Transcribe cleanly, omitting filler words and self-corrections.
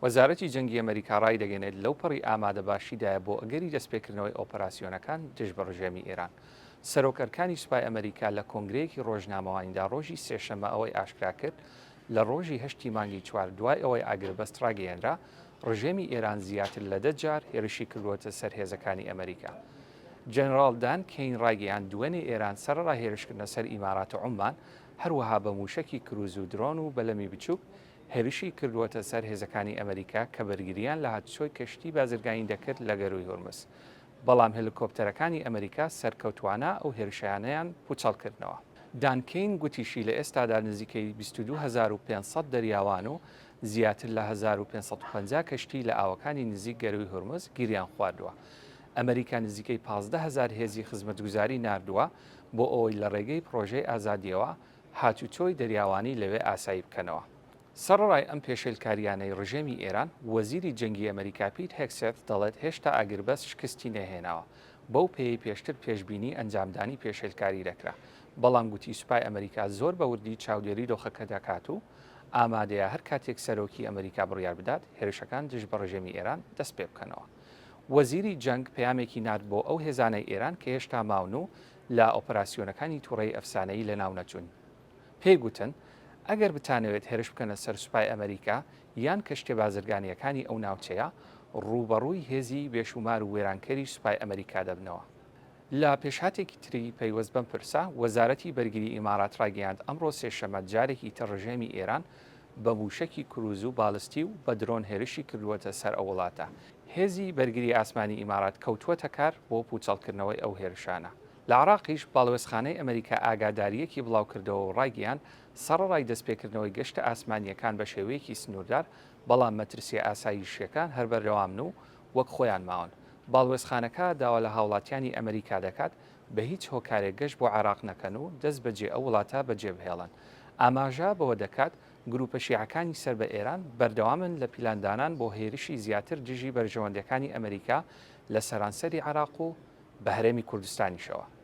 وەزارەتی جەنگی ئەمریکا ڕای دەگەنێت لەو پەڕی ئامادەباشیدایە بۆ ئەگەری دەستپێکردنەوەی ئۆپەراسیۆنەکان دژ بە ڕژێمی ئێران. سەرۆکەرەکانی سوپای ئەمریکا لە کۆنگرەیەکی ڕۆژنامەوانیدا ڕۆژی سێشەممە ئەوەی ئاشکرا کرد لە ڕۆژی هەشتی مانگی چوار دوای ئەوەی ئاگربەست ڕاگەیەنرا ڕژێمی ئێران زیاتر لە 10 جار هێرشی کردووەتە سەر هێزەکانی ئەمریکا. جەنەڕاڵ دان کەین ڕاگەیان دوێنێ ئێران سەرڕا هێرشکردنە سەر ئیماراتە عومان هەروەها بە موشکی کروز و درۆن و بەلەمی بچووک هێرشی کردووەتە سەر هێزەکانی ئەمریکا کە بەرگریان لە هاتوچۆی کەشتی بازرگانی دەکرد لە گەروی هۆرمز. بەڵام هێلیکۆپتەرەکانی ئەمریکا سەرکەوتوانە ئەو هێرشیانەیان پوچەڵکردنەوە. دانکەین گوتیشی لە ئێستادا نزیکەی 22,500 دەریاوان و زیاتر لە 1550 کەشتی لە ئاوەکانی نزیک گەروی هۆرمز گیریان خواردووە. ئەمریکا نزیکەی 15,000 هێزی خزمەتگوزاری ناردووە بۆ ئەوەی لە ڕێگەی پرۆژەی ئازادیەوە هاتوچۆی دەریاوانی لەوێ ئاسایی بکەنەوە. سەرڕای ئەم پێشێلکاریانەی ڕژێمی ئێران وەزیری جەنگی ئەمریکا پیت هێکسێت دەڵێت هێشتا ئاگربەست شکستی نەهێناوە بەو پێی پێشتر پێشبینی ئەنجامدانی پێشێلکاری دەکرا. بەڵام گوتی سوپای ئەمریکا زۆر بە وردی چاودێری دۆخەکە دەکات و ئامادەیە هەر کاتێک سەرۆکی ئەمریکا بڕیار بدات هێرشەکان دژ بە ڕژێمی ئێران دەست پێ بکەنەوە. وەزیری جەنگ پەیامێکی نات بۆ ئەو هێزانەی ئێران کە هێشتا ماون و لە ئۆپەراسیۆنەکانی تووڕەی ئەفسانەی لە ناو نەچوون. پێیگوتن ئەگەر بتانەوێت هێرش بکەنە سەر سوپای ئەمریکا یان کەشتێ بازرگانیەکانی ئەو ناوچەیە ڕوبەڕووی هێزی بێشومار و وێرانکەری سوپای ئەمریکا دەبنەوە. لە پێشهاتێکی تری پەیوەست بەم پرسە وەزارەتی بەرگری ئیمارات ڕاگەیاند ئەمڕۆ سێشەممە جارێکی تر ڕژێمی ئێران بە موشکی کروز و باڵستی و بە درۆن هێرشی کردووەتە سەر ئەو وڵاتە. هێزی بەرگری ئاسمانی ئیمارات کەوتووەتە کار بۆ پوچەڵکردنەوەی ئەو هێرشانە. لە عراقیش باڵوێزخانەی ئەمریکا ئاگاداریەکی بڵاوکردەوە و ڕایگەیان سەرڕای دەستپێکردنەوەی گەشتە ئاسمانیەکان بە شێوەیەکی سنووردار بەڵام مەترسیە ئاسایشیەکان هەر بەردەوامن و وەک خۆیان ماون. باڵوێزخانەکە داوا لە هاوڵاتیانی ئەمریکا دەکات بە هیچ هۆکارێک گەشت بۆ عراق نەکەن و دەست بەجێ ئەو وڵاتە بەجێبهێڵن. ئاماژە بەوە دەکات گروپە شیعەکانی سەر بە ئێران بەردەوامن لە پیلاندانان بۆ هێرشی زیاتر دژی بەرژەوەندەکانی ئەمریکا لە سەرانسەری عراق و بە هەرێمی کوردستانیشەوە.